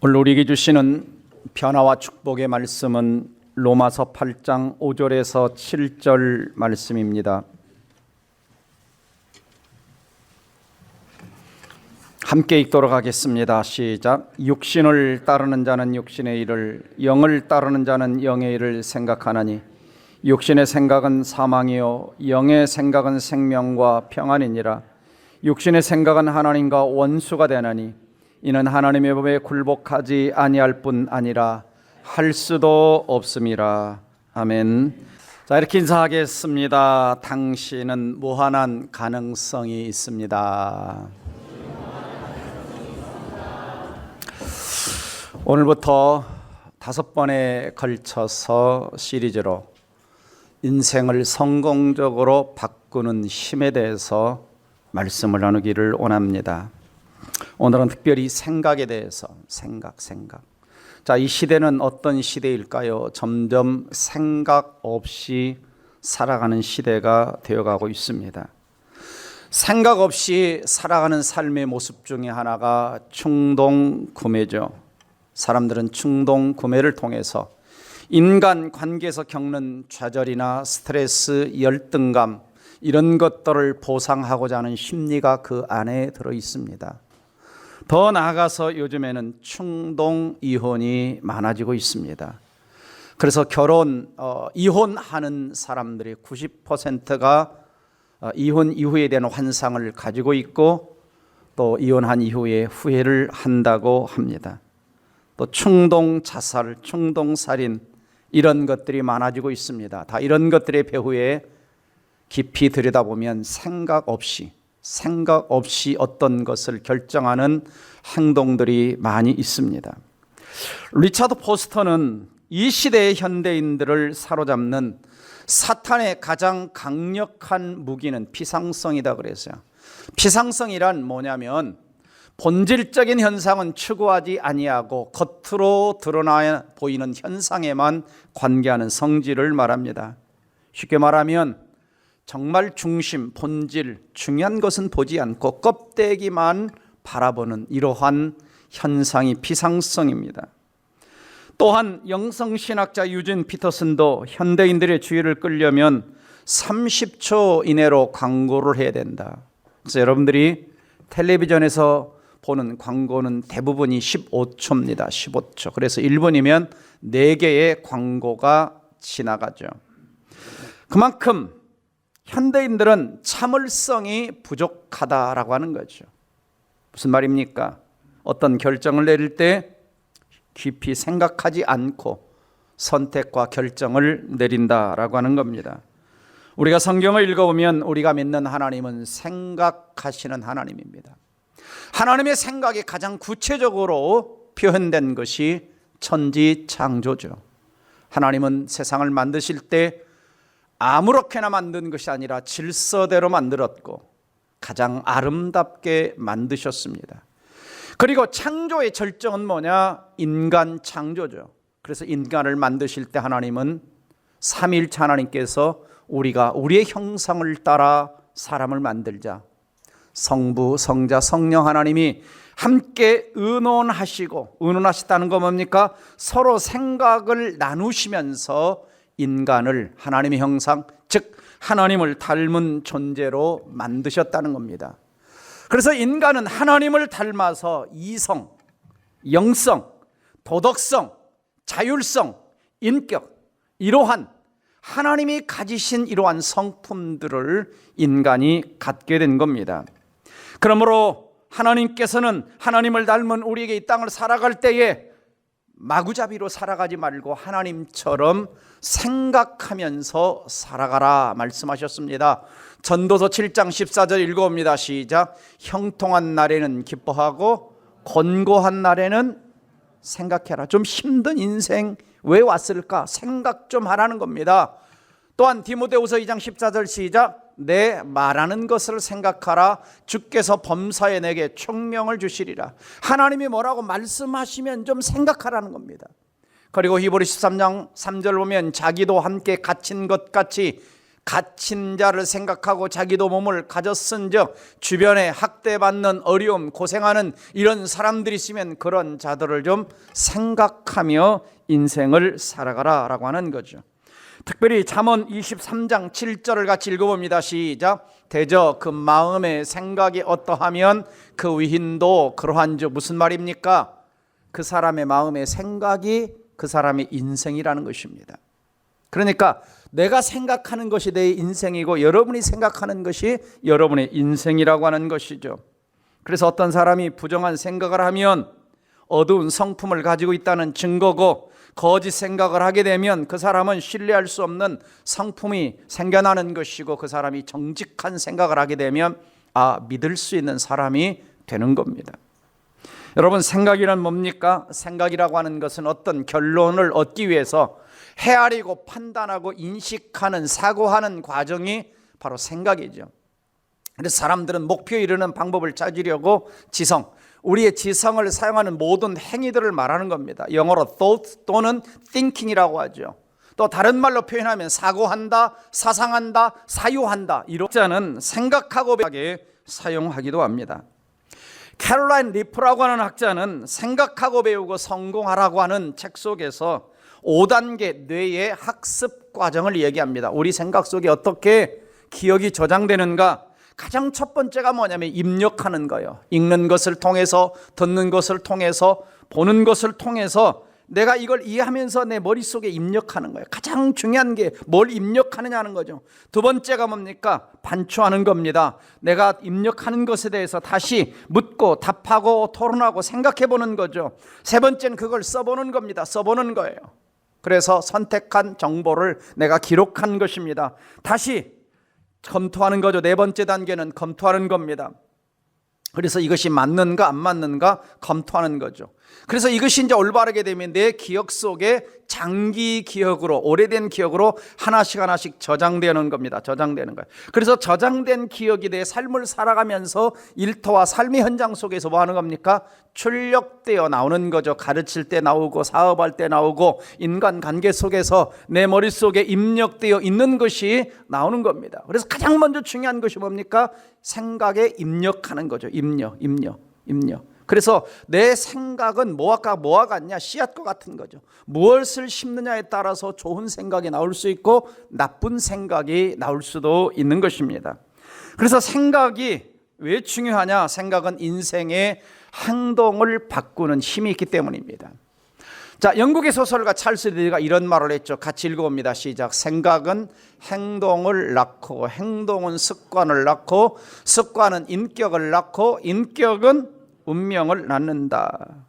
오늘 우리에게 주시는 변화와 축복의 말씀은 로마서 8장 5절에서 7절 말씀입니다. 함께 읽도록 하겠습니다. 시작. 육신을 따르는 자는 육신의 일을, 영을 따르는 자는 영의 일을 생각하나니 육신의 생각은 사망이요 영의 생각은 생명과 평안이니라. 육신의 생각은 하나님과 원수가 되나니 이는 하나님의 법에 굴복하지 아니할 뿐 아니라 할 수도 없음이라. 아멘. 자, 이렇게 인사하겠습니다. 당신은 무한한 가능성이 있습니다. 오늘부터 5번에 걸쳐서 시리즈로 인생을 성공적으로 바꾸는 힘에 대해서 말씀을 나누기를 원합니다. 오늘은 특별히 생각에 대해서 생각. 자, 이 시대는 어떤 시대일까요? 점점 생각 없이 살아가는 시대가 되어가고 있습니다. 생각 없이 살아가는 삶의 모습 중에 하나가 충동 구매죠. 사람들은 충동 구매를 통해서 인간 관계에서 겪는 좌절이나 스트레스, 열등감 이런 것들을 보상하고자 하는 심리가 그 안에 들어 있습니다. 더 나아가서 요즘에는 충동 이혼이 많아지고 있습니다. 그래서 이혼하는 사람들의 90%가 이혼 이후에 대한 환상을 가지고 있고 또 이혼한 이후에 후회를 한다고 합니다. 또 충동 자살, 충동 살인 이런 것들이 많아지고 있습니다. 다 이런 것들의 배후에 깊이 들여다보면 생각 없이 어떤 것을 결정하는 행동들이 많이 있습니다. 리차드 포스터는 이 시대의 현대인들을 사로잡는 사탄의 가장 강력한 무기는 피상성이다 그랬어요. 피상성이란 뭐냐면 본질적인 현상은 추구하지 아니하고 겉으로 드러나 보이는 현상에만 관계하는 성질을 말합니다. 쉽게 말하면 정말 중심, 본질, 중요한 것은 보지 않고 껍데기만 바라보는 이러한 현상이 피상성입니다. 또한 영성신학자 유진 피터슨도 현대인들의 주의를 끌려면 30초 이내로 광고를 해야 된다. 그래서 여러분들이 텔레비전에서 보는 광고는 대부분이 15초입니다. 15초. 그래서 1분이면 4개의 광고가 지나가죠. 그만큼 현대인들은 참을성이 부족하다라고 하는 거죠. 무슨 말입니까? 어떤 결정을 내릴 때 깊이 생각하지 않고 선택과 결정을 내린다라고 하는 겁니다. 우리가 성경을 읽어보면 우리가 믿는 하나님은 생각하시는 하나님입니다. 하나님의 생각이 가장 구체적으로 표현된 것이 천지창조죠. 하나님은 세상을 만드실 때 아무렇게나 만든 것이 아니라 질서대로 만들었고 가장 아름답게 만드셨습니다. 그리고 창조의 절정은 뭐냐? 인간 창조죠. 그래서 인간을 만드실 때 하나님은 삼위일체 하나님께서 우리가 우리의 형상을 따라 사람을 만들자. 성부, 성자, 성령 하나님이 함께 의논하시다는 거 뭡니까? 서로 생각을 나누시면서 인간을 하나님의 형상, 즉 하나님을 닮은 존재로 만드셨다는 겁니다. 그래서 인간은 하나님을 닮아서 이성, 영성, 도덕성, 자율성, 인격 이러한 하나님이 가지신 이러한 성품들을 인간이 갖게 된 겁니다. 그러므로 하나님께서는 하나님을 닮은 우리에게 이 땅을 살아갈 때에 마구잡이로 살아가지 말고 하나님처럼 생각하면서 살아가라 말씀하셨습니다. 전도서 7장 14절 읽어봅니다. 시작. 형통한 날에는 기뻐하고 곤고한 날에는 생각해라. 좀 힘든 인생 왜 왔을까? 생각 좀 하라는 겁니다. 또한 디모데후서 2장 14절 시작. 내 말하는 것을 생각하라. 주께서 범사에 내게 총명을 주시리라. 하나님이 뭐라고 말씀하시면 좀 생각하라는 겁니다. 그리고 히브리 13장 3절 보면 자기도 함께 갇힌 것 같이 갇힌 자를 생각하고 자기도 몸을 가졌은즉 주변에 학대받는 어려움 고생하는 이런 사람들이 있으면 그런 자들을 좀 생각하며 인생을 살아가라 라고 하는 거죠. 특별히 잠언 23장 7절을 같이 읽어봅니다. 시작. 대저 그 마음의 생각이 어떠하면 그 위인도 그러한즉. 무슨 말입니까? 그 사람의 마음의 생각이 그 사람의 인생이라는 것입니다. 그러니까 내가 생각하는 것이 내 인생이고 여러분이 생각하는 것이 여러분의 인생이라고 하는 것이죠. 그래서 어떤 사람이 부정한 생각을 하면 어두운 성품을 가지고 있다는 증거고, 거짓 생각을 하게 되면 그 사람은 신뢰할 수 없는 성품이 생겨나는 것이고, 그 사람이 정직한 생각을 하게 되면 믿을 수 있는 사람이 되는 겁니다. 여러분, 생각이란 뭡니까? 생각이라고 하는 것은 어떤 결론을 얻기 위해서 헤아리고 판단하고 인식하는, 사고하는 과정이 바로 생각이죠. 그래서 사람들은 목표에 이르는 방법을 찾으려고 지성, 우리의 지성을 사용하는 모든 행위들을 말하는 겁니다. 영어로 thought 또는 thinking이라고 하죠. 또 다른 말로 표현하면 사고한다, 사상한다, 사유한다. 이런 자는 생각하고 배우게 사용하기도 합니다. 캐롤라인 리프라고 하는 학자는 생각하고 배우고 성공하라고 하는 책 속에서 5단계 뇌의 학습 과정을 얘기합니다. 우리 생각 속에 어떻게 기억이 저장되는가? 가장 첫 번째가 뭐냐면 입력하는 거예요. 읽는 것을 통해서, 듣는 것을 통해서, 보는 것을 통해서 내가 이걸 이해하면서 내 머릿속에 입력하는 거예요. 가장 중요한 게 뭘 입력하느냐는 거죠. 두 번째가 뭡니까? 반추하는 겁니다. 내가 입력하는 것에 대해서 다시 묻고 답하고 토론하고 생각해 보는 거죠. 세 번째는 그걸 써보는 겁니다. 써보는 거예요. 그래서 선택한 정보를 내가 기록한 것입니다. 다시 검토하는 거죠. 네 번째 단계는 검토하는 겁니다. 그래서 이것이 맞는가 안 맞는가 검토하는 거죠. 그래서 이것이 이제 올바르게 되면 내 기억 속에 장기 기억으로, 오래된 기억으로 하나씩 저장되는 겁니다. 저장되는 거예요. 그래서 저장된 기억이 내 삶을 살아가면서 일터와 삶의 현장 속에서 뭐 하는 겁니까? 출력되어 나오는 거죠. 가르칠 때 나오고, 사업할 때 나오고, 인간관계 속에서 내 머릿속에 입력되어 있는 것이 나오는 겁니다. 그래서 가장 먼저 중요한 것이 뭡니까? 생각에 입력하는 거죠. 입력. 그래서 내 생각은 뭐와 같냐? 씨앗과 같은 거죠. 무엇을 심느냐에 따라서 좋은 생각이 나올 수 있고 나쁜 생각이 나올 수도 있는 것입니다. 그래서 생각이 왜 중요하냐? 생각은 인생의 행동을 바꾸는 힘이 있기 때문입니다. 자, 영국의 소설가 찰스 디디가 이런 말을 했죠. 같이 읽어봅니다. 시작. 생각은 행동을 낳고, 행동은 습관을 낳고, 습관은 인격을 낳고, 인격은 운명을 낳는다.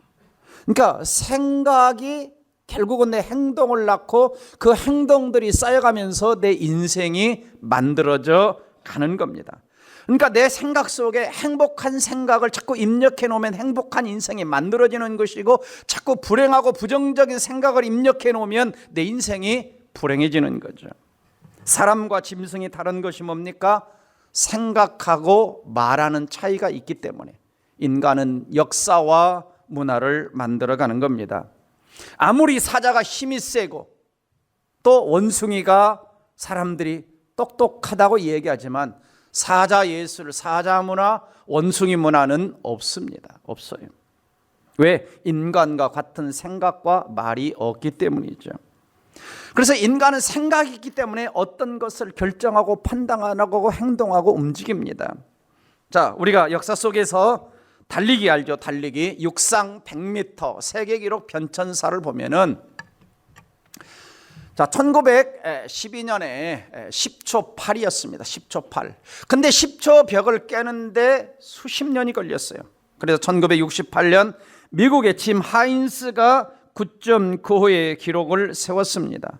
그러니까 생각이 결국은 내 행동을 낳고 그 행동들이 쌓여가면서 내 인생이 만들어져 가는 겁니다. 그러니까 내 생각 속에 행복한 생각을 자꾸 입력해 놓으면 행복한 인생이 만들어지는 것이고, 자꾸 불행하고 부정적인 생각을 입력해 놓으면 내 인생이 불행해지는 거죠. 사람과 짐승이 다른 것이 뭡니까? 생각하고 말하는 차이가 있기 때문에 인간은 역사와 문화를 만들어가는 겁니다. 아무리 사자가 힘이 세고 또 원숭이가 사람들이 똑똑하다고 얘기하지만 사자 예술, 사자 문화, 원숭이 문화는 없습니다. 없어요. 왜? 인간과 같은 생각과 말이 없기 때문이죠. 그래서 인간은 생각이 있기 때문에 어떤 것을 결정하고 판단하고 행동하고 움직입니다. 자, 우리가 역사 속에서 달리기 알죠? 달리기 육상 100m 세계 기록 변천사를 보면은, 자, 1912년에 10초 8이었습니다. 10초 8. 근데 10초 벽을 깨는데 수십 년이 걸렸어요. 그래서 1968년 미국의 짐 하인스가 9.95의 기록을 세웠습니다.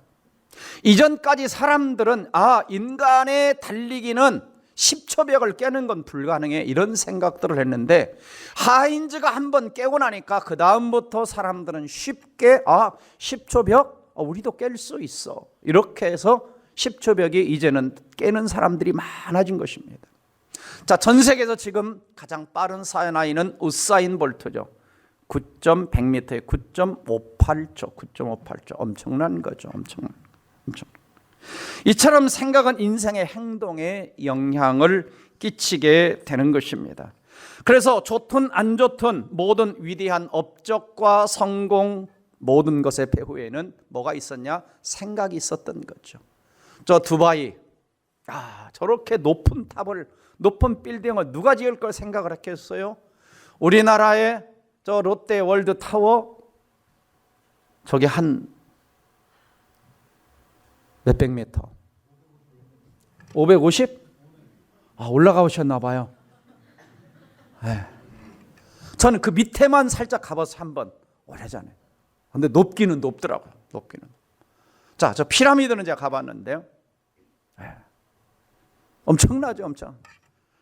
이전까지 사람들은 인간의 달리기는 10초 벽을 깨는 건 불가능해, 이런 생각들을 했는데, 하인즈가 한번 깨고 나니까 그 다음부터 사람들은 쉽게 10초 벽? 우리도 깰 수 있어. 이렇게 해서 10초 벽이 이제는 깨는 사람들이 많아진 것입니다. 자, 전 세계에서 지금 가장 빠른 사나이는 우사인 볼트죠. 9.100m에 9.58초. 엄청난 거죠. 엄청. 이처럼 생각은 인생의 행동에 영향을 끼치게 되는 것입니다. 그래서 좋든 안 좋든 모든 위대한 업적과 성공, 모든 것의 배후에는 뭐가 있었냐? 생각이 있었던 거죠. 저 두바이, 저렇게 높은 탑을, 높은 빌딩을 누가 지을 걸 생각을 했겠어요? 우리나라의 저 롯데 월드 타워, 저게 한 몇백 미터? 550? 올라가셨나 봐요. 저는 그 밑에만 살짝 가봐서 한번 오래전에. 근데 높기는 높더라고요. 높기는. 자, 저 피라미드는 제가 가봤는데요. 엄청나죠, 엄청.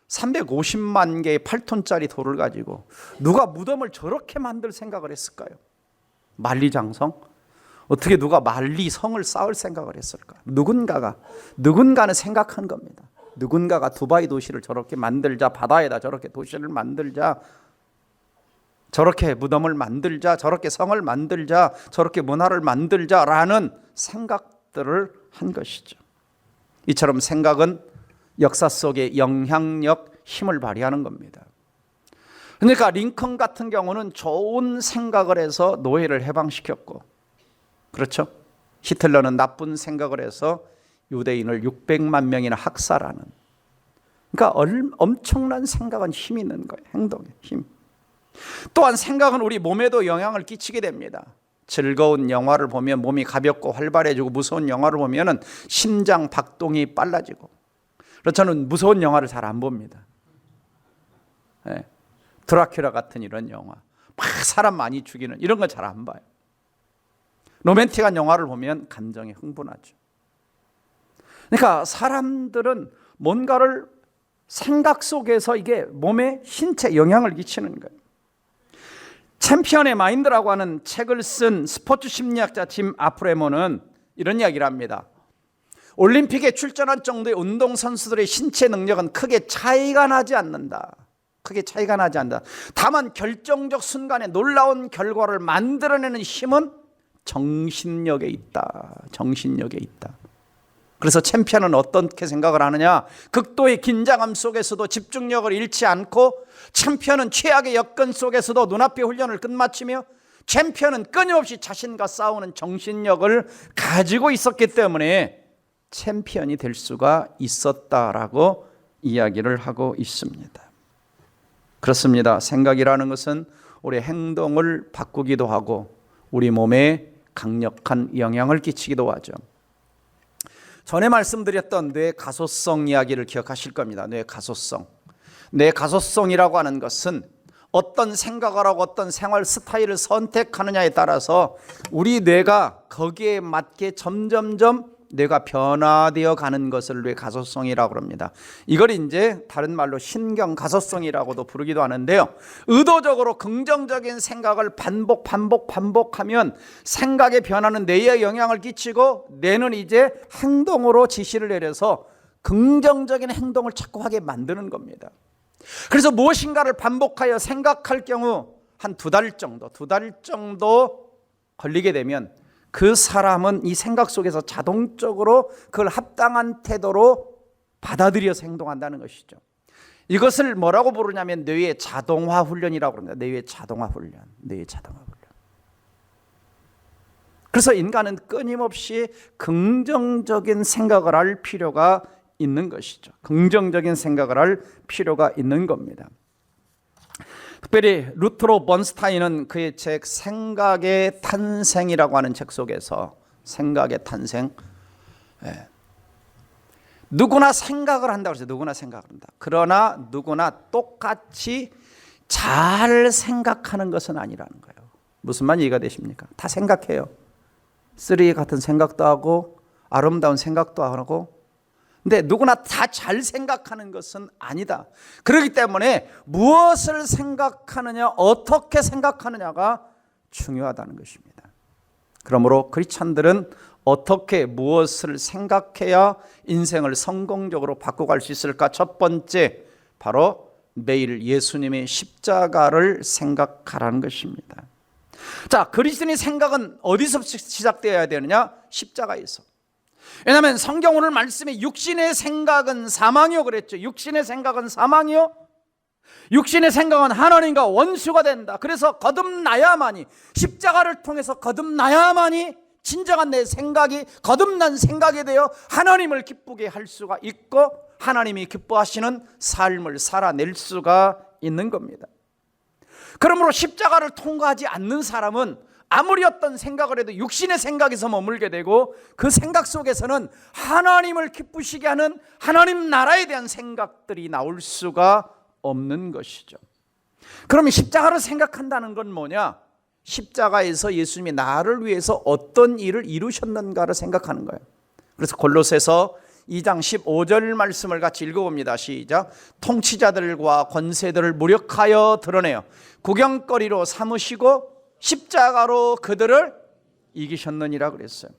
350만 개의 8톤짜리 돌을 가지고 누가 무덤을 저렇게 만들 생각을 했을까요? 만리장성? 어떻게 누가 만리성을 쌓을 생각을 했을까? 누군가는 생각한 겁니다. 누군가가 두바이 도시를 저렇게 만들자, 바다에다 저렇게 도시를 만들자, 저렇게 무덤을 만들자, 저렇게 성을 만들자, 저렇게 문화를 만들자라는 생각들을 한 것이죠. 이처럼 생각은 역사 속에 영향력, 힘을 발휘하는 겁니다. 그러니까 링컨 같은 경우는 좋은 생각을 해서 노예를 해방시켰고, 그렇죠? 히틀러는 나쁜 생각을 해서 유대인을 600만 명이나 학살하는. 그러니까 엄청난 생각은 힘이 있는 거예요. 행동에 힘. 또한 생각은 우리 몸에도 영향을 끼치게 됩니다. 즐거운 영화를 보면 몸이 가볍고 활발해지고, 무서운 영화를 보면 심장 박동이 빨라지고. 그래서 저는 무서운 영화를 잘 안 봅니다. 드라큘라 같은 이런 영화, 막 사람 많이 죽이는 이런 건 잘 안 봐요. 로맨틱한 영화를 보면 감정이 흥분하죠. 그러니까 사람들은 뭔가를 생각 속에서 이게 몸에 신체 영향을 끼치는 거예요. 챔피언의 마인드라고 하는 책을 쓴 스포츠 심리학자 짐 아프레모는 이런 이야기를 합니다. 올림픽에 출전할 정도의 운동선수들의 신체 능력은 크게 차이가 나지 않는다. 다만 결정적 순간에 놀라운 결과를 만들어내는 힘은 정신력에 있다. 그래서 챔피언은 어떻게 생각을 하느냐? 극도의 긴장감 속에서도 집중력을 잃지 않고, 챔피언은 최악의 여건 속에서도 눈앞의 훈련을 끝마치며, 챔피언은 끊임없이 자신과 싸우는 정신력을 가지고 있었기 때문에 챔피언이 될 수가 있었다라고 이야기를 하고 있습니다. 그렇습니다. 생각이라는 것은 우리 행동을 바꾸기도 하고 우리 몸에 강력한 영향을 끼치기도 하죠. 전에 말씀드렸던 뇌 가소성 이야기를 기억하실 겁니다. 뇌 가소성이라고 하는 것은 어떤 생각을 하고 어떤 생활 스타일을 선택하느냐에 따라서 우리 뇌가 거기에 맞게 점점점 뇌가 변화되어 가는 것을 뇌 가소성이라고 합니다. 이걸 이제 다른 말로 신경 가소성이라고도 부르기도 하는데요. 의도적으로 긍정적인 생각을 반복하면 생각의 변화는 뇌에 영향을 끼치고, 뇌는 이제 행동으로 지시를 내려서 긍정적인 행동을 자꾸 하게 만드는 겁니다. 그래서 무엇인가를 반복하여 생각할 경우 한 2달 정도 걸리게 되면 그 사람은 이 생각 속에서 자동적으로 그걸 합당한 태도로 받아들여서 행동한다는 것이죠. 이것을 뭐라고 부르냐면 뇌의 자동화 훈련이라고 합니다. 뇌의 자동화 훈련. 그래서 인간은 끊임없이 긍정적인 생각을 할 필요가 있는 것이죠. 긍정적인 생각을 할 필요가 있는 겁니다. 특별히 루트로 번스타인은 그의 책 생각의 탄생이라고 하는 책 속에서 생각의 탄생, 누구나 생각을 한다고 그랬어요. 누구나 생각을 한다. 그러나 누구나 똑같이 잘 생각하는 것은 아니라는 거예요. 무슨 말 이해가 되십니까? 다 생각해요. 쓰레기 같은 생각도 하고 아름다운 생각도 하고, 근데 누구나 다 잘 생각하는 것은 아니다. 그렇기 때문에 무엇을 생각하느냐, 어떻게 생각하느냐가 중요하다는 것입니다. 그러므로 크리스찬들은 어떻게 무엇을 생각해야 인생을 성공적으로 바꿔갈 수 있을까? 첫 번째, 바로 매일 예수님의 십자가를 생각하라는 것입니다. 자, 그리스도인의 생각은 어디서 시작되어야 되느냐? 십자가에서. 왜냐하면 성경 오늘 말씀에 육신의 생각은 사망이요 그랬죠. 육신의 생각은 사망이요, 육신의 생각은 하나님과 원수가 된다. 그래서 거듭나야만이, 십자가를 통해서 거듭나야만이 진정한 내 생각이 거듭난 생각이 되어 하나님을 기쁘게 할 수가 있고 하나님이 기뻐하시는 삶을 살아낼 수가 있는 겁니다. 그러므로 십자가를 통과하지 않는 사람은 아무리 어떤 생각을 해도 육신의 생각에서 머물게 되고 그 생각 속에서는 하나님을 기쁘시게 하는 하나님 나라에 대한 생각들이 나올 수가 없는 것이죠. 그러면 십자가를 생각한다는 건 뭐냐? 십자가에서 예수님이 나를 위해서 어떤 일을 이루셨는가를 생각하는 거예요. 그래서 골로새서 2장 15절 말씀을 같이 읽어봅니다. 시작. 통치자들과 권세들을 무력하여 드러내어 구경거리로 삼으시고 십자가로 그들을 이기셨느니라 그랬어요.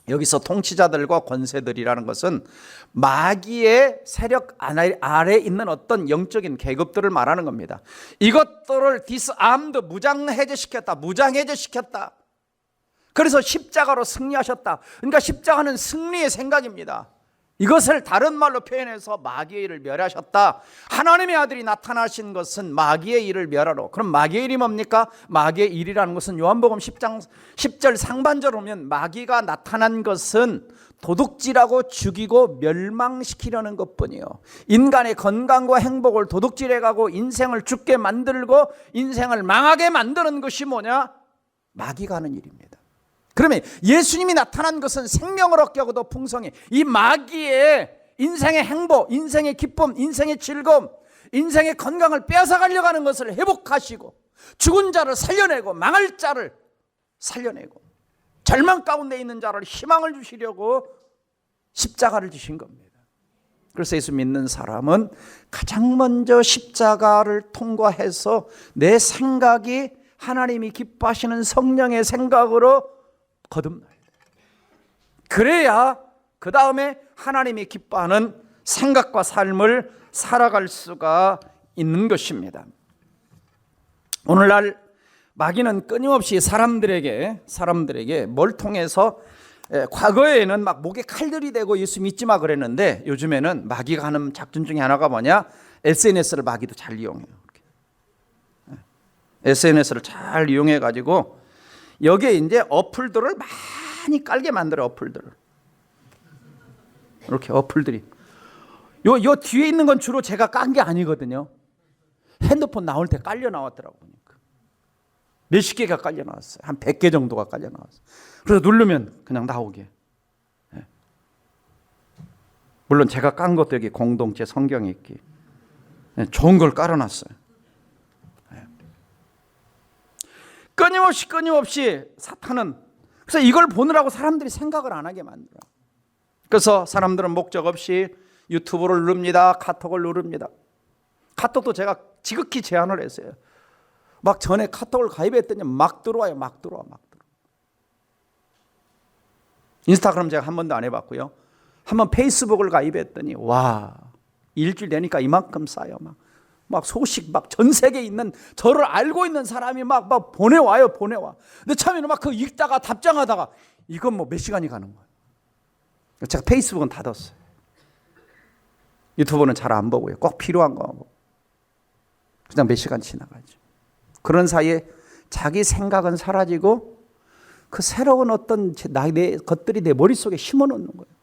여기서 통치자들과 권세들이라는 것은 마귀의 세력 아래 있는 어떤 영적인 계급들을 말하는 겁니다. 이것들을 disarmed, 무장해제시켰다. 그래서 십자가로 승리하셨다. 그러니까 십자가는 승리의 생각입니다. 이것을 다른 말로 표현해서 마귀의 일을 멸하셨다. 하나님의 아들이 나타나신 것은 마귀의 일을 멸하러. 그럼 마귀의 일이 뭡니까? 마귀의 일이라는 것은 요한복음 10장 10절 상반절을 보면 마귀가 나타난 것은 도둑질하고 죽이고 멸망시키려는 것뿐이요, 인간의 건강과 행복을 도둑질해가고 인생을 죽게 만들고 인생을 망하게 만드는 것이 뭐냐? 마귀가 하는 일입니다. 그러면 예수님이 나타난 것은 생명을 얻게 하고 더 풍성해 이 마귀의 인생의 행복, 인생의 기쁨, 인생의 즐거움, 인생의 건강을 빼앗아가려고 하는 것을 회복하시고 죽은 자를 살려내고 망할 자를 살려내고 절망 가운데 있는 자를 희망을 주시려고 십자가를 지신 겁니다. 그래서 예수 믿는 사람은 가장 먼저 십자가를 통과해서 내 생각이 하나님이 기뻐하시는 성령의 생각으로 거듭나요. 그래야 그 다음에 하나님이 기뻐하는 생각과 삶을 살아갈 수가 있는 것입니다. 오늘날 마귀는 끊임없이 사람들에게 뭘 통해서, 과거에는 막 목에 칼들이 대고 예수 믿지 마 그랬는데 요즘에는 마귀가 하는 작전 중에 하나가 뭐냐? SNS를 마귀도 잘 이용해요. SNS를 잘 이용해 가지고 여기에 이제 어플들을 많이 깔게 만들어. 어플들을 이렇게 어플들이 요 뒤에 있는 건 주로 제가 깐 게 아니거든요. 핸드폰 나올 때 깔려 나왔더라고 보니까 몇십 개가 깔려 나왔어요. 한 100개 정도가 깔려 나왔어요. 그래서 누르면 그냥 나오게. 물론 제가 깐 것도 여기 공동체 성경에 있기 좋은 걸 깔아놨어요. 끊임없이 사탄은, 그래서 이걸 보느라고 사람들이 생각을 안 하게 만들어. 그래서 사람들은 목적 없이 유튜브를 누릅니다. 카톡을 누릅니다. 카톡도 제가 지극히 제한을 했어요. 막 전에 카톡을 가입했더니 막 들어와요. 막 들어와. 인스타그램 제가 한 번도 안 해봤고요. 한번 페이스북을 가입했더니 와, 일주일 되니까 이만큼 쌓여. 막 소식 막 전 세계에 있는 저를 알고 있는 사람이 막 보내와요. 근데 처음에는 막 그 읽다가 답장하다가 이건 뭐 몇 시간이 가는 거예요. 제가 페이스북은 닫았어요. 유튜브는 잘 안 보고요. 꼭 필요한 거 보고 그냥 몇 시간 지나가죠. 그런 사이에 자기 생각은 사라지고 그 새로운 어떤 내 것들이 내 머릿속에 심어놓는 거예요.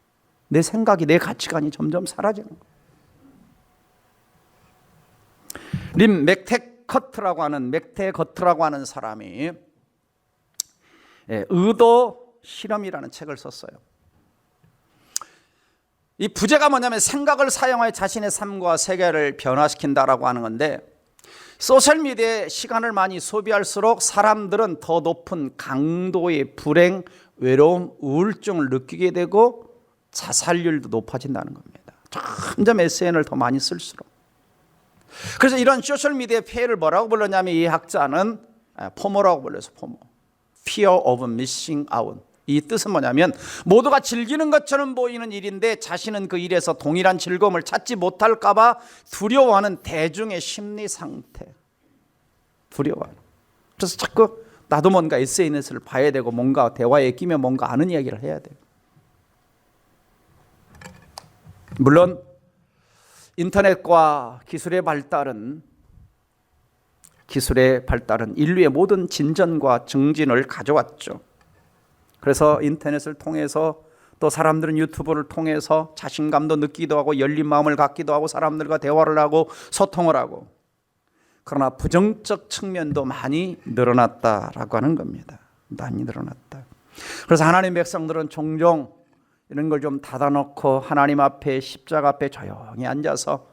내 생각이, 내 가치관이 점점 사라지는 거예요. 림 맥테거트라고 하는 사람이 의도 실험이라는 책을 썼어요. 이 부제가 뭐냐면 생각을 사용하여 자신의 삶과 세계를 변화시킨다라고 하는 건데, 소셜미디어에 시간을 많이 소비할수록 사람들은 더 높은 강도의 불행, 외로움, 우울증을 느끼게 되고 자살률도 높아진다는 겁니다. 점점 SNS를 더 많이 쓸수록. 그래서 이런 소셜미디어의 폐해를 뭐라고 불렀냐면 이 학자는 포모라고 불러서 포모, Fear of Missing Out. 이 뜻은 뭐냐면 모두가 즐기는 것처럼 보이는 일인데 자신은 그 일에서 동일한 즐거움을 찾지 못할까 봐 두려워하는 대중의 심리 상태. 두려워요. 그래서 자꾸 나도 뭔가 SNS를 봐야 되고 뭔가 대화에 끼면 뭔가 아는 이야기를 해야 돼요. 물론 인터넷과 기술의 발달은 인류의 모든 진전과 증진을 가져왔죠. 그래서 인터넷을 통해서 또 사람들은 유튜브를 통해서 자신감도 느끼기도 하고 열린 마음을 갖기도 하고 사람들과 대화를 하고 소통을 하고, 그러나 부정적 측면도 많이 늘어났다라고 하는 겁니다. 많이 늘어났다. 그래서 하나님 백성들은 종종 이런 걸 좀 닫아놓고 하나님 앞에, 십자가 앞에 조용히 앉아서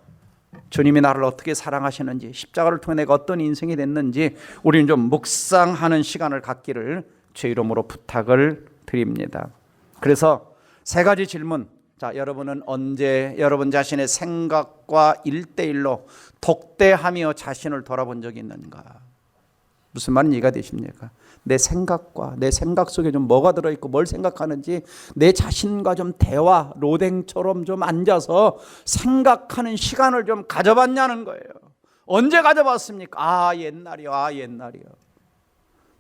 주님이 나를 어떻게 사랑하시는지, 십자가를 통해 내가 어떤 인생이 됐는지 우리는 좀 묵상하는 시간을 갖기를 제 이름으로 부탁을 드립니다. 그래서 세 가지 질문. 자, 여러분은 언제 여러분 자신의 생각과 1대1로 독대하며 자신을 돌아본 적이 있는가? 무슨 말인지 이해가 되십니까? 내 생각과 내 생각 속에 좀 뭐가 들어있고 뭘 생각하는지 내 자신과 좀 대화, 로댕처럼 좀 앉아서 생각하는 시간을 좀 가져봤냐는 거예요. 언제 가져봤습니까? 옛날이요.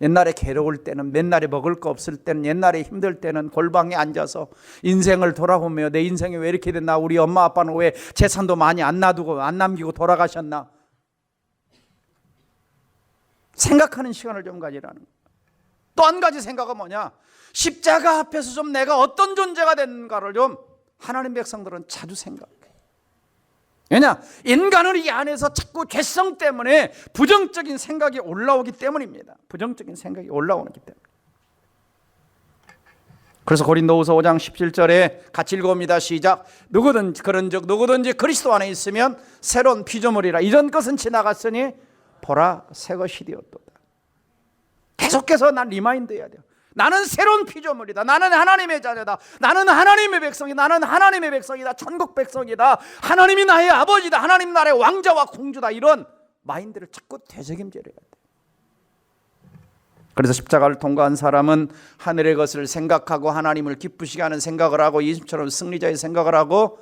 옛날에 괴로울 때는, 옛날에 먹을 거 없을 때는, 옛날에 힘들 때는 골방에 앉아서 인생을 돌아보며 내 인생이 왜 이렇게 됐나, 우리 엄마 아빠는 왜 재산도 많이 안 남기고 돌아가셨나, 생각하는 시간을 좀 가지라는 거예요. 또 한 가지 생각은 뭐냐, 십자가 앞에서 좀 내가 어떤 존재가 됐는가를 좀 하나님 백성들은 자주 생각해요. 왜냐? 인간은 이 안에서 자꾸 죄성 때문에 부정적인 생각이 올라오기 때문입니다. 부정적인 생각이 올라오기 때문에. 그래서 고린도후서 5장 17절에 같이 읽어봅니다. 시작. 누구든지 그리스도 안에 있으면 새로운 피조물이라. 이전 것은 지나갔으니 보라 새 것이 되었도다. 계속해서 난 리마인드 해야 돼요. 나는 새로운 피조물이다. 나는 하나님의 자녀다. 나는 하나님의 백성이다. 나는 하나님의 백성이다. 천국 백성이다. 하나님이 나의 아버지다. 하나님 나라의 왕자와 공주다. 이런 마인드를 자꾸 되새김질해야 돼. 그래서 십자가를 통과한 사람은 하늘의 것을 생각하고 하나님을 기쁘시게 하는 생각을 하고 예수처럼 승리자의 생각을 하고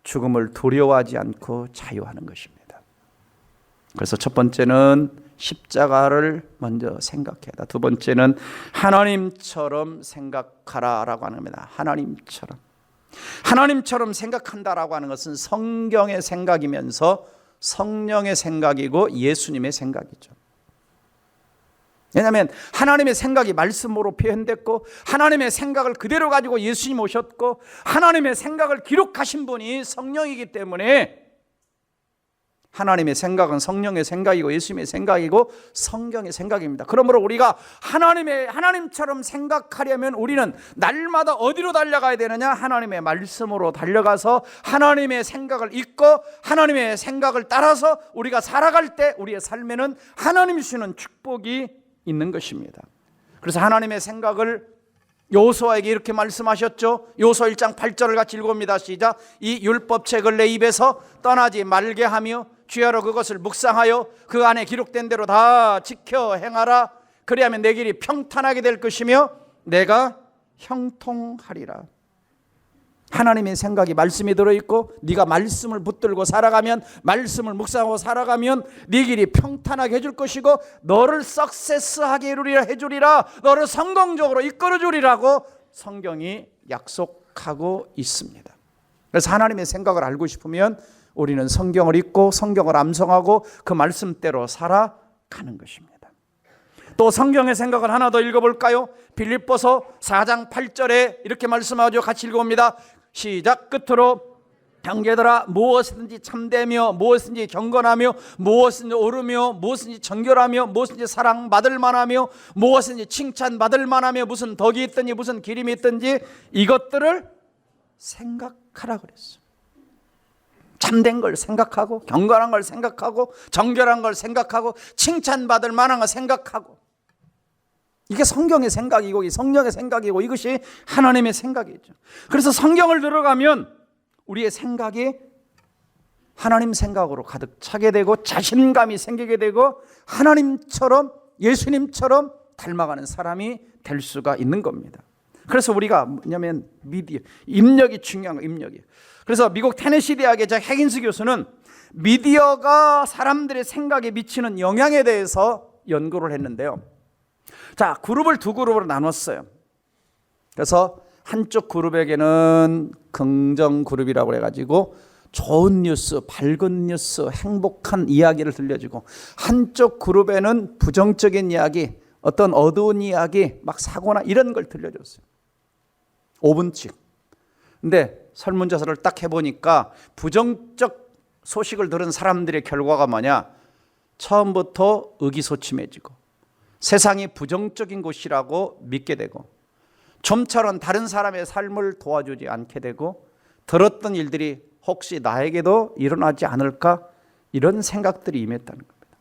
죽음을 두려워하지 않고 자유하는 것입니다. 그래서 첫 번째는 십자가를 먼저 생각해라. 두 번째는 하나님처럼 생각하라라고 하는 겁니다. 하나님처럼 생각한다라고 하는 것은 성경의 생각이면서 성령의 생각이고 예수님의 생각이죠. 왜냐하면 하나님의 생각이 말씀으로 표현됐고 하나님의 생각을 그대로 가지고 예수님 오셨고 하나님의 생각을 기록하신 분이 성령이기 때문에 하나님의 생각은 성령의 생각이고 예수님의 생각이고 성경의 생각입니다. 그러므로 우리가 하나님처럼 생각하려면 우리는 날마다 어디로 달려가야 되느냐? 하나님의 말씀으로 달려가서 하나님의 생각을 읽고 하나님의 생각을 따라서 우리가 살아갈 때 우리의 삶에는 하나님이 주시는 축복이 있는 것입니다. 그래서 하나님의 생각을 여호수아에게 이렇게 말씀하셨죠. 여호수아 1장 8절을 같이 읽어봅니다. 시작. 이 율법책을 내 입에서 떠나지 말게 하며 주야로 그것을 묵상하여 그 안에 기록된 대로 다 지켜 행하라. 그리하면 내 길이 평탄하게 될 것이며 내가 형통하리라. 하나님의 생각이 말씀이 들어있고 네가 말씀을 붙들고 살아가면, 말씀을 묵상하고 살아가면 네 길이 평탄하게 해줄 것이고 너를 석세스하게 해주리라. 너를 성공적으로 이끌어주리라고 성경이 약속하고 있습니다. 그래서 하나님의 생각을 알고 싶으면 우리는 성경을 읽고 성경을 암송하고 그 말씀대로 살아가는 것입니다. 또 성경의 생각을 하나 더 읽어볼까요? 빌립보서 4장 8절에 이렇게 말씀하죠. 같이 읽어봅니다. 시작. 끝으로 형제들아, 무엇이든지 참되며 무엇이든지 경건하며 무엇이든지 옳으며 무엇이든지 정결하며 무엇이든지 사랑받을 만하며 무엇이든지 칭찬받을 만하며 무슨 덕이 있든지 무슨 기림이 있든지 이것들을 생각하라 그랬어요. 참된 걸 생각하고 경건한 걸 생각하고 정결한 걸 생각하고 칭찬받을 만한 걸 생각하고, 이게 성경의 생각이고 성령의 생각이고 이것이 하나님의 생각이죠. 그래서 성경을 들어가면 우리의 생각이 하나님 생각으로 가득 차게 되고 자신감이 생기게 되고 하나님처럼 예수님처럼 닮아가는 사람이 될 수가 있는 겁니다. 그래서 우리가 뭐냐면 미디어, 입력이 중요한 거예요. 입력이. 그래서 미국 테네시 대학의 해긴스 교수는 미디어가 사람들의 생각에 미치는 영향에 대해서 연구를 했는데요. 자, 두 그룹으로 나눴어요. 그래서 한쪽 그룹에게는 긍정 그룹이라고 해가지고 좋은 뉴스, 밝은 뉴스, 행복한 이야기를 들려주고, 한쪽 그룹에는 부정적인 이야기, 어떤 어두운 이야기, 막 사고나 이런 걸 들려줬어요. 5분씩. 근데 설문조사를 딱 해보니까 부정적 소식을 들은 사람들의 결과가 뭐냐? 처음부터 의기소침해지고 세상이 부정적인 곳이라고 믿게 되고, 좀처럼 다른 사람의 삶을 도와주지 않게 되고, 들었던 일들이 혹시 나에게도 일어나지 않을까, 이런 생각들이 임했다는 겁니다.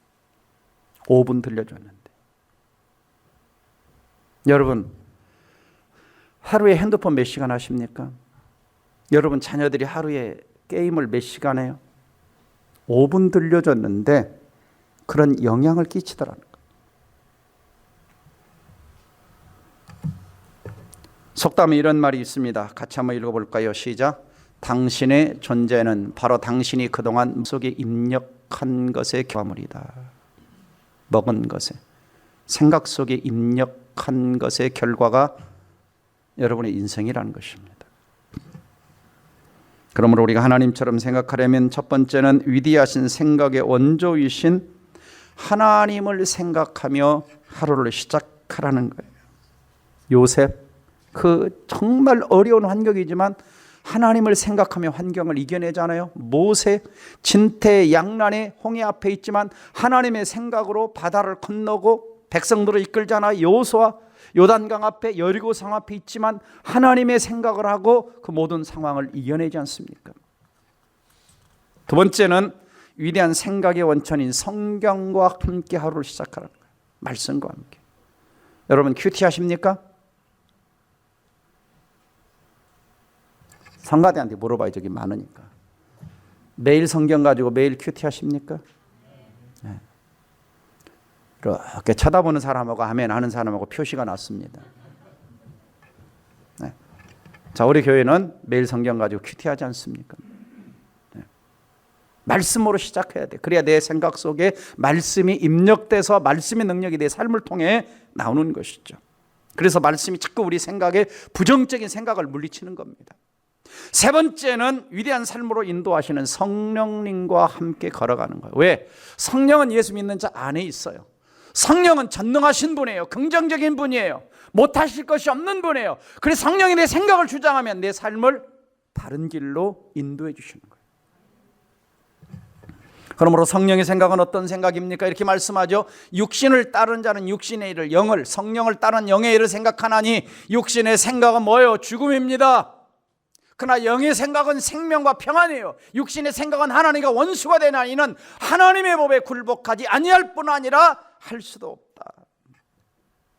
5분 들려줬는데. 여러분, 하루에 핸드폰 몇 시간 하십니까? 여러분 자녀들이 하루에 게임을 몇 시간 해요? 5분 들려줬는데 그런 영향을 끼치더라는 거예요. 속담에 이런 말이 있습니다. 같이 한번 읽어볼까요? 시작. 당신의 존재는 바로 당신이 그동안 속에 입력한 것의 결과물이다. 먹은 것에, 생각 속에 입력한 것의 결과가 여러분의 인생이라는 것입니다. 그러므로 우리가 하나님처럼 생각하려면 첫 번째는 위대하신 생각의 원조이신 하나님을 생각하며 하루를 시작하라는 거예요. 요셉, 그 정말 어려운 환경이지만 하나님을 생각하며 환경을 이겨내잖아요. 모세, 진퇴양난의 홍해 앞에 있지만 하나님의 생각으로 바다를 건너고 백성들을 이끌잖아요. 여호수아, 요단강 앞에, 여리고성 앞에 있지만 하나님의 생각을 하고 그 모든 상황을 이겨내지 않습니까? 두 번째는 위대한 생각의 원천인 성경과 함께 하루를 시작하라는 거예요. 말씀과 함께. 여러분 큐티 하십니까? 성가대한테 물어봐요. 저기 많으니까. 매일 성경 가지고 매일 큐티 하십니까? 네. 이렇게 쳐다보는 사람하고 아멘 하는 사람하고 표시가 났습니다. 네. 자, 우리 교회는 매일 성경 가지고 큐티 하지 않습니까? 네. 말씀으로 시작해야 돼. 그래야 내 생각 속에 말씀이 입력돼서 말씀의 능력이 내 삶을 통해 나오는 것이죠. 그래서 말씀이 자꾸 우리 생각에 부정적인 생각을 물리치는 겁니다. 세 번째는 위대한 삶으로 인도하시는 성령님과 함께 걸어가는 거예요. 왜? 성령은 예수 믿는 자 안에 있어요. 성령은 전능하신 분이에요. 긍정적인 분이에요. 못하실 것이 없는 분이에요. 그래서 성령이 내 생각을 주장하면 내 삶을 바른 길로 인도해 주시는 거예요. 그러므로 성령의 생각은 어떤 생각입니까? 이렇게 말씀하죠. 육신을 따른 자는 육신의 일을, 영을, 성령을 따른 영의 일을 생각하나니 육신의 생각은 뭐예요? 죽음입니다. 그러나 영의 생각은 생명과 평안이에요. 육신의 생각은 하나님과 원수가 되나 이는 하나님의 법에 굴복하지 아니할 뿐 아니라 할 수도 없다.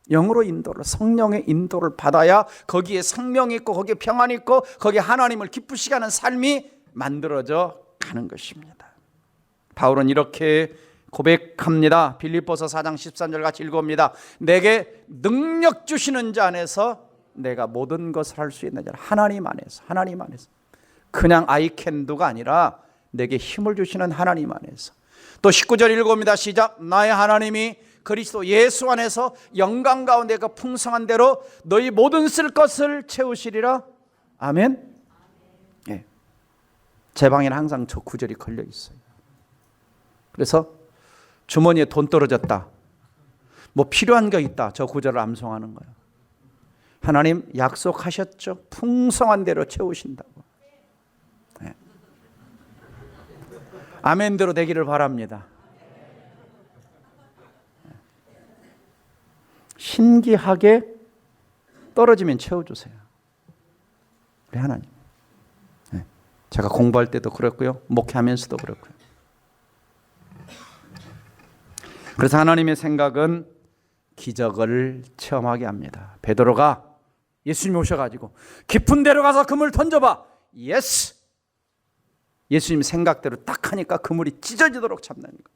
영으로 인도를, 성령의 인도를 받아야 거기에 생명이 있고 거기에 평안이 있고 거기에 하나님을 기쁘시게 하는 삶이 만들어져 가는 것입니다. 바울은 이렇게 고백합니다. 빌립보서 4장 13절 같이 읽어봅니다. 내게 능력 주시는 자 안에서 내가 모든 것을 할 수 있는 자, 하나님 안에서, 하나님 안에서. 그냥 I can do가 아니라 내게 힘을 주시는 하나님 안에서. 또 19절 읽어봅니다. 시작. 나의 하나님이 그리스도 예수 안에서 영광 가운데 그 풍성한 대로 너희 모든 쓸 것을 채우시리라. 아멘. 예. 제 방에는 항상 저 구절이 걸려 있어요. 그래서 주머니에 돈 떨어졌다, 뭐 필요한 거 있다, 저 구절을 암송하는 거예요. 하나님 약속하셨죠. 풍성한 대로 채우신다고. 네. 아멘대로 되기를 바랍니다. 신기하게 떨어지면 채워주세요. 우리 하나님. 네. 제가 공부할 때도 그랬고요. 목회하면서도 그랬고요. 그래서 하나님의 생각은 기적을 체험하게 합니다. 베드로가 예수님이 오셔가지고 깊은 데로 가서 그물 던져봐. 예스. 예수님 생각대로 딱 하니까 그물이 찢어지도록 잡는 거예요.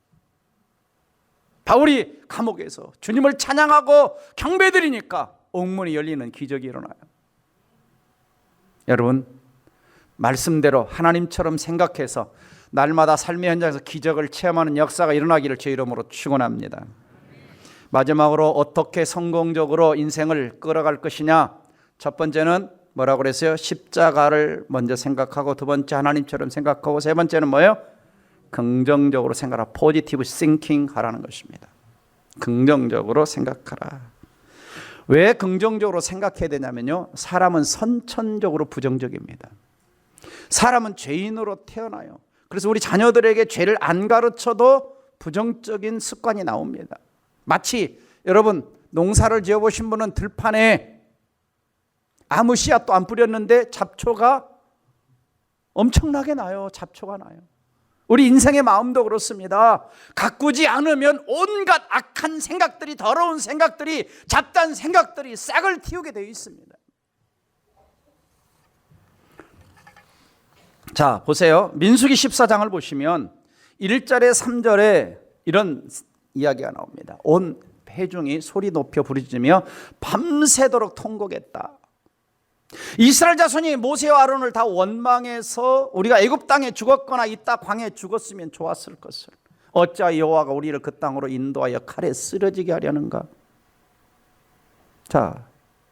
바울이 감옥에서 주님을 찬양하고 경배드리니까 옥문이 열리는 기적이 일어나요. 여러분, 말씀대로 하나님처럼 생각해서 날마다 삶의 현장에서 기적을 체험하는 역사가 일어나기를 제 이름으로 축원합니다. 마지막으로 어떻게 성공적으로 인생을 끌어갈 것이냐? 첫 번째는 뭐라고 그랬어요? 십자가를 먼저 생각하고, 두 번째 하나님처럼 생각하고, 세 번째는 뭐예요? 긍정적으로 생각하라. 포지티브 싱킹 하라는 것입니다. 긍정적으로 생각하라. 왜 긍정적으로 생각해야 되냐면요, 사람은 선천적으로 부정적입니다. 사람은 죄인으로 태어나요. 그래서 우리 자녀들에게 죄를 안 가르쳐도 부정적인 습관이 나옵니다. 마치 여러분 농사를 지어보신 분은 들판에 아무 씨앗도 안 뿌렸는데 잡초가 엄청나게 나요. 잡초가 나요. 우리 인생의 마음도 그렇습니다. 가꾸지 않으면 온갖 악한 생각들이, 더러운 생각들이, 잡다한 생각들이 싹을 틔우게 되어 있습니다. 자, 보세요. 민수기 14장을 보시면 1절에 3절에 이런 이야기가 나옵니다. 온 회중이 소리 높여 부르짖으며 밤새도록 통곡했다. 이스라엘 자손이 모세와 아론을 다 원망해서 우리가 애굽 땅에 죽었거나 이 땅 광야에 죽었으면 좋았을 것을, 어찌하여 여호와가 우리를 그 땅으로 인도하여 칼에 쓰러지게 하려는가. 자,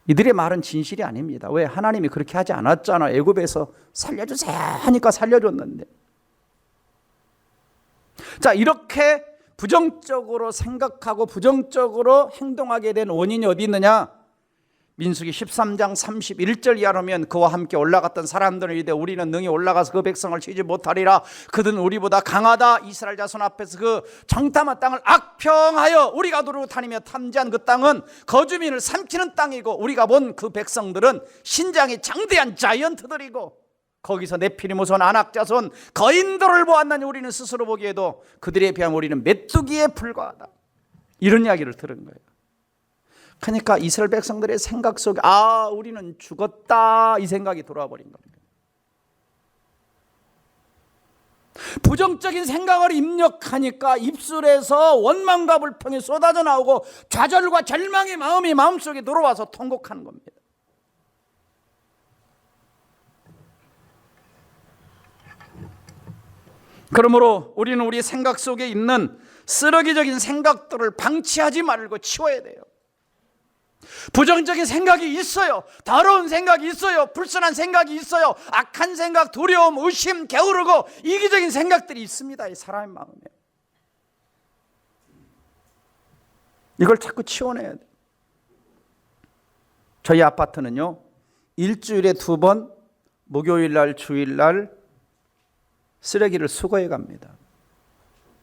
이들의 말은 진실이 아닙니다. 왜? 하나님이 그렇게 하지 않았잖아. 애굽에서 살려주세요 하니까 살려줬는데. 자, 이렇게 부정적으로 생각하고 부정적으로 행동하게 된 원인이 어디 있느냐? 민수기 13장 31절 이하로면 그와 함께 올라갔던 사람들은 이르되 우리는 능히 올라가서 그 백성을 치지 못하리라. 그들은 우리보다 강하다. 이스라엘 자손 앞에서 그 정탐한 땅을 악평하여 우리가 두루 다니며 탐지한 그 땅은 거주민을 삼키는 땅이고, 우리가 본 그 백성들은 신장이 장대한 자이언트들이고, 거기서 네피림 후손, 아낙 자손, 거인들을 보았나니 우리는 스스로 보기에도 그들에 비하면 우리는 메뚜기에 불과하다. 이런 이야기를 들은 거예요. 그러니까 이스라엘 백성들의 생각 속에 우리는 죽었다, 이 생각이 돌아와 버린 겁니다. 부정적인 생각을 입력하니까 입술에서 원망과 불평이 쏟아져 나오고 좌절과 절망의 마음이 마음속에 들어와서 통곡하는 겁니다. 그러므로 우리는 우리 생각 속에 있는 쓰레기적인 생각들을 방치하지 말고 치워야 돼요. 부정적인 생각이 있어요. 더러운 생각이 있어요. 불순한 생각이 있어요. 악한 생각, 두려움, 의심, 게으르고 이기적인 생각들이 있습니다. 이 사람의 마음에. 이걸 자꾸 치워내야 돼요. 저희 아파트는요, 일주일에 2번 목요일날, 주일날 쓰레기를 수거해 갑니다.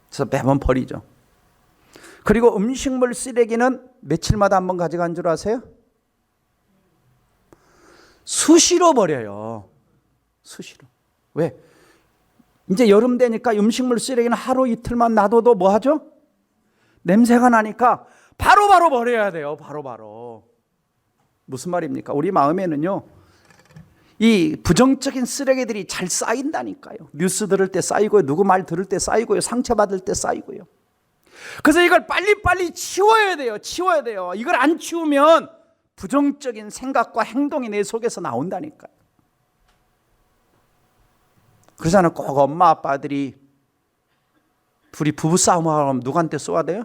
그래서 매번 버리죠. 그리고 음식물 쓰레기는 며칠마다 한 번 가져간 줄 아세요? 수시로 버려요. 수시로. 왜? 이제 여름 되니까 음식물 쓰레기는 하루 이틀만 놔둬도 뭐 하죠? 냄새가 나니까 바로바로 버려야 돼요. 바로바로. 무슨 말입니까? 우리 마음에는요, 이 부정적인 쓰레기들이 잘 쌓인다니까요. 뉴스 들을 때 쌓이고요, 누구 말 들을 때 쌓이고요, 상처받을 때 쌓이고요. 그래서 이걸 빨리빨리 치워야 돼요. 치워야 돼요. 이걸 안 치우면 부정적인 생각과 행동이 내 속에서 나온다니까요. 그러잖아요. 꼭 엄마 아빠들이 둘이 부부싸움 하면 누구한테 쏘아야 돼요?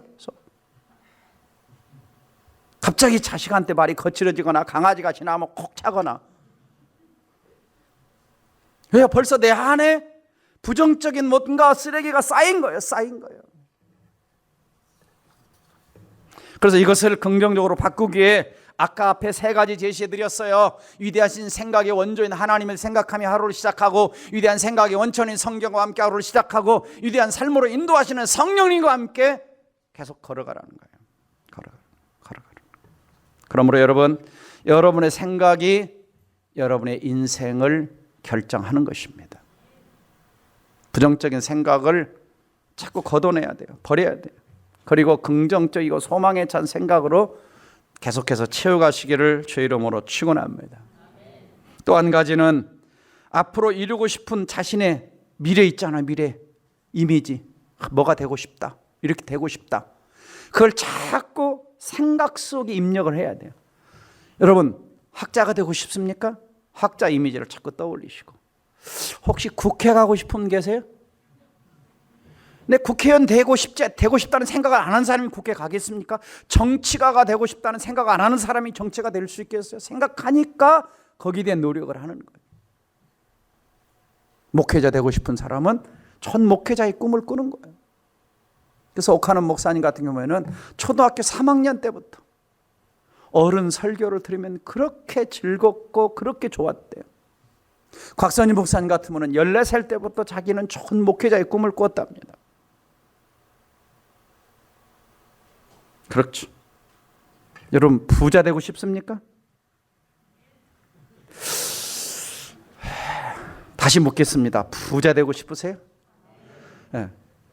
갑자기 자식한테 말이 거칠어지거나 강아지가 지나가면 콕 차거나. 왜? 벌써 내 안에 부정적인 뭔가 쓰레기가 쌓인 거예요. 쌓인 거예요. 그래서 이것을 긍정적으로 바꾸기에 아까 앞에 3가지 제시해 드렸어요. 위대하신 생각의 원조인 하나님을 생각하며 하루를 시작하고, 위대한 생각의 원천인 성경과 함께 하루를 시작하고, 위대한 삶으로 인도하시는 성령님과 함께 계속 걸어가라는 거예요. 걸어가라. 그러므로 여러분, 여러분의 생각이 여러분의 인생을 결정하는 것입니다. 부정적인 생각을 자꾸 걷어내야 돼요. 버려야 돼요. 그리고 긍정적이고 소망에 찬 생각으로 계속해서 채워가시기를 주의 이름으로 축원합니다. 또 한 가지는 앞으로 이루고 싶은 자신의 미래 있잖아요. 미래 이미지, 뭐가 되고 싶다, 이렇게 되고 싶다. 그걸 자꾸 생각 속에 입력을 해야 돼요. 여러분, 학자가 되고 싶습니까? 학자 이미지를 자꾸 떠올리시고. 혹시 국회 가고 싶은 분 계세요? 내 국회의원 되고 싶다는 생각을 안 하는 사람이 국회 가겠습니까? 정치가가 되고 싶다는 생각 안 하는 사람이 정치가 될 수 있겠어요? 생각하니까 거기에 대한 노력을 하는 거예요. 목회자 되고 싶은 사람은 전 목회자의 꿈을 꾸는 거예요. 그래서 오카는 목사님 같은 경우에는 초등학교 3학년 때부터 어른 설교를 들으면 그렇게 즐겁고 그렇게 좋았대요. 곽선희 목사님 같은 분은 14살 때부터 자기는 좋은 목회자의 꿈을 꾸었답니다. 그렇죠. 여러분 부자 되고 싶습니까? 다시 묻겠습니다. 부자 되고 싶으세요? 네.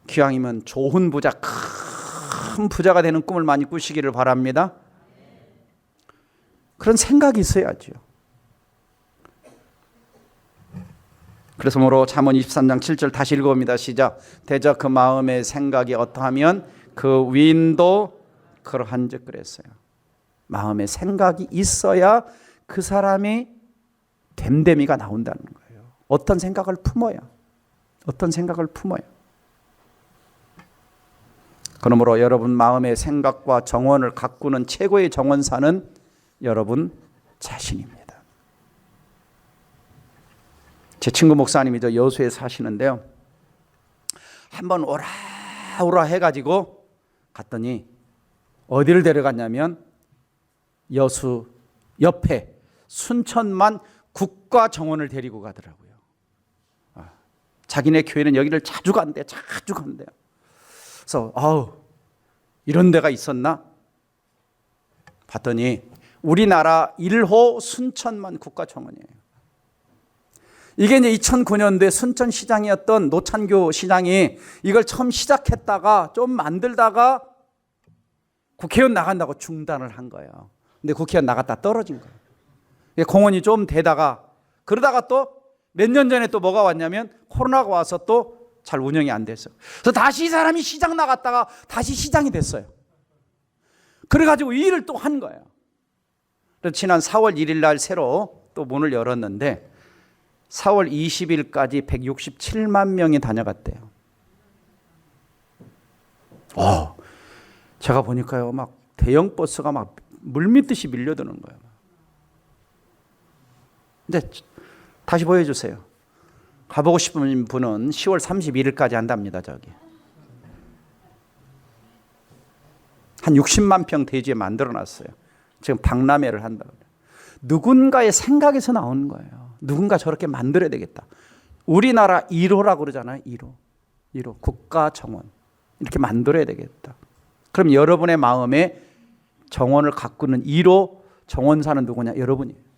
기왕이면 좋은 부자, 큰 부자가 되는 꿈을 많이 꾸시기를 바랍니다. 그런 생각이 있어야죠. 그래서 뭐로 잠언 23장 7절 다시 읽어봅니다. 시작. 대저 그 마음의 생각이 어떠하면 그 위인도 그러한즉 그랬어요. 마음의 생각이 있어야 그 사람이 됨됨이가 나온다는 거예요. 어떤 생각을 품어야. 어떤 생각을 품어야. 그러므로 여러분 마음의 생각과 정원을 가꾸는 최고의 정원사는 여러분 자신입니다. 제 친구 목사님이 저 여수에 사시는데요. 한번 오라 해가지고 갔더니 어디를 데려갔냐면 여수 옆에 순천만 국가정원을 데리고 가더라고요. 자기네 교회는 여기를 자주 간대요. 그래서 이런 데가 있었나? 봤더니 우리나라 1호 순천만 국가정원이에요. 이게 이제 2009년도에 순천시장이었던 노찬교 시장이 이걸 처음 시작했다가 좀 만들다가 국회의원 나간다고 중단을 한 거예요. 근데 국회의원 나갔다 떨어진 거예요. 공원이 좀 되다가 그러다가 또 몇 년 전에 또 뭐가 왔냐면 코로나가 와서 또 잘 운영이 안 됐어요. 그래서 다시 이 사람이 시장 나갔다가 다시 시장이 됐어요. 그래가지고 이 일을 또 한 거예요. 그래서 지난 4월 1일 날 새로 또 문을 열었는데 4월 20일까지 167만 명이 다녀갔대요. 제가 보니까요, 막 대형 버스가 막 물밀듯이 밀려드는 거예요. 근데 다시 보여주세요. 가보고 싶은 분은 10월 31일까지 한답니다. 저기 한 60만 평 대지에 만들어놨어요. 지금 박람회를 한다고. 누군가의 생각에서 나오는 거예요. 누군가 저렇게 만들어야 되겠다. 우리나라 1호라고 그러잖아요. 1호 국가정원 이렇게 만들어야 되겠다. 그럼 여러분의 마음에 정원을 가꾸는 1호 정원사는 누구냐? 여러분이에요.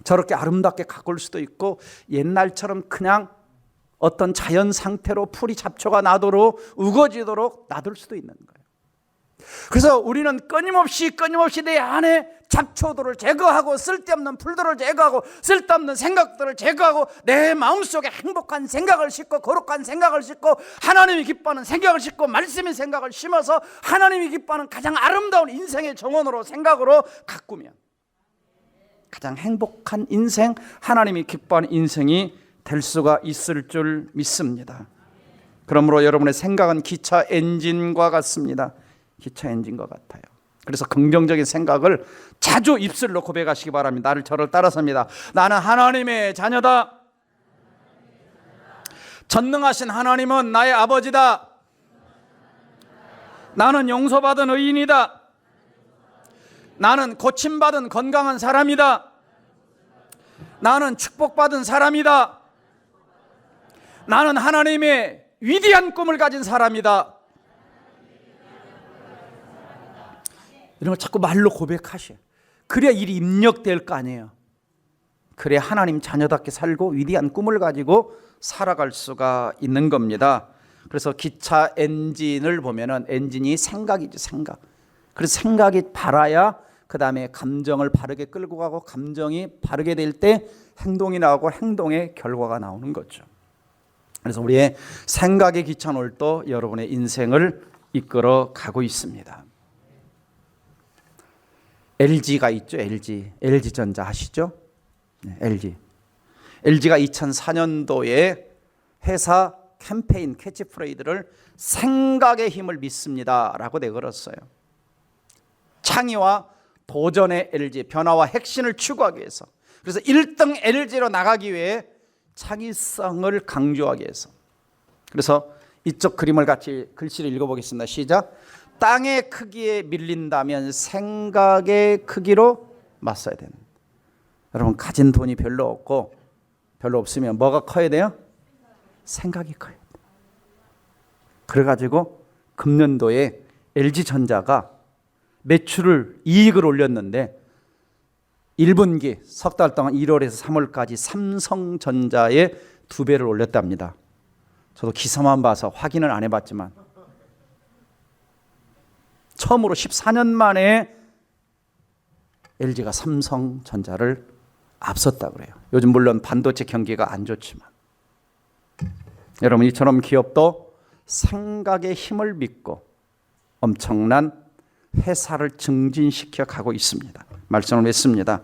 저렇게 아름답게 가꿀 수도 있고 옛날처럼 그냥 어떤 자연 상태로 풀이 잡초가 나도록 우거지도록 놔둘 수도 있는 거예요. 그래서 우리는 끊임없이 내 안에 잡초들을 제거하고 쓸데없는 풀들을 제거하고 쓸데없는 생각들을 제거하고 내 마음속에 행복한 생각을 싣고 거룩한 생각을 싣고 하나님이 기뻐하는 생각을 싣고 말씀의 생각을 심어서 하나님이 기뻐하는 가장 아름다운 인생의 정원으로 생각으로 가꾸면 가장 행복한 인생, 하나님이 기뻐하는 인생이 될 수가 있을 줄 믿습니다. 그러므로 여러분의 생각은 기차 엔진과 같습니다. 기차 엔진과 같아요. 그래서 긍정적인 생각을 자주 입술로 고백하시기 바랍니다. 나를 저를 따라섭니다. 나는 하나님의 자녀다. 전능하신 하나님은 나의 아버지다. 나는 용서받은 의인이다. 나는 고침받은 건강한 사람이다. 나는 축복받은 사람이다. 나는 하나님의 위대한 꿈을 가진 사람이다. 이런 걸 자꾸 말로 고백하셔. 그래야 일이 입력될 거 아니에요. 그래야 하나님 자녀답게 살고 위대한 꿈을 가지고 살아갈 수가 있는 겁니다. 그래서 기차 엔진을 보면은 엔진이 생각이죠, 생각. 그래서 생각이 바라야 그 다음에 감정을 바르게 끌고 가고 감정이 바르게 될 때 행동이 나오고 행동의 결과가 나오는 거죠. 그래서 우리의 생각의 기차놀도 여러분의 인생을 이끌어 가고 있습니다. LG가 있죠. LG전자 아시죠? 네, LG가 2004년도에 회사 캠페인 캐치프레이즈를 생각의 힘을 믿습니다 라고 내걸었어요. 창의와 도전의 LG, 변화와 혁신을 추구하기 위해서, 그래서 1등 LG로 나가기 위해 창의성을 강조하기 위해서. 그래서 이쪽 그림을 같이 글씨를 읽어보겠습니다. 시작. 땅의 크기에 밀린다면 생각의 크기로 맞서야 되는. 여러분, 가진 돈이 별로 없고 별로 없으면 뭐가 커야 돼요? 생각이 커야 돼요. 그래가지고 금년도에 LG전자가 이익을 올렸는데 1분기 석 달 동안 1월에서 3월까지 삼성전자의 2배를 올렸답니다. 저도 기사만 봐서 확인을 안 해봤지만 처음으로 14년 만에 LG가 삼성전자를 앞섰다고 그래요. 요즘 물론 반도체 경기가 안 좋지만 여러분, 이처럼 기업도 생각의 힘을 믿고 엄청난 회사를 증진시켜 가고 있습니다. 말씀을 맺습니다.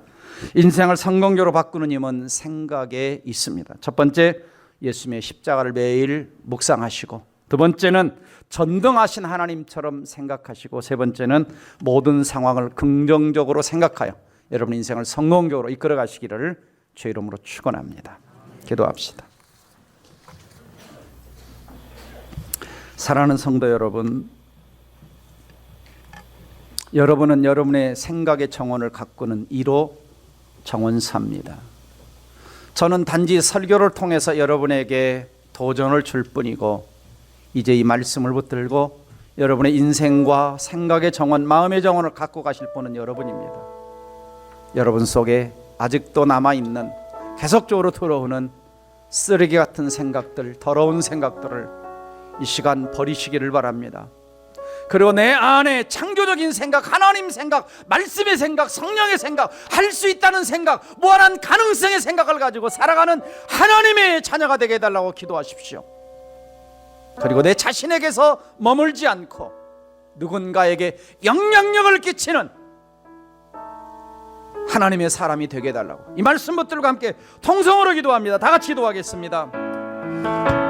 인생을 성공적으로 바꾸는 힘은 생각에 있습니다. 첫 번째, 예수님의 십자가를 매일 묵상하시고, 두 번째는 전능하신 하나님처럼 생각하시고, 세 번째는 모든 상황을 긍정적으로 생각하여 여러분 인생을 성공적으로 이끌어 가시기를 주의 이름으로 축원합니다. 기도합시다. 사랑하는 성도 여러분, 여러분은 여러분의 생각의 정원을 가꾸는 1호 정원사입니다. 저는 단지 설교를 통해서 여러분에게 도전을 줄 뿐이고, 이제 이 말씀을 붙들고 여러분의 인생과 생각의 정원, 마음의 정원을 갖고 가실 분은 여러분입니다. 여러분 속에 아직도 남아있는, 계속적으로 들어오는 쓰레기 같은 생각들, 더러운 생각들을 이 시간 버리시기를 바랍니다. 그리고 내 안에 창조적인 생각, 하나님 생각, 말씀의 생각, 성령의 생각, 할 수 있다는 생각, 무한한 가능성의 생각을 가지고 살아가는 하나님의 자녀가 되게 해달라고 기도하십시오. 그리고 내 자신에게서 머물지 않고 누군가에게 영향력을 끼치는 하나님의 사람이 되게 해달라고, 이 말씀 붙들고 함께 통성으로 기도합니다. 다 같이 기도하겠습니다.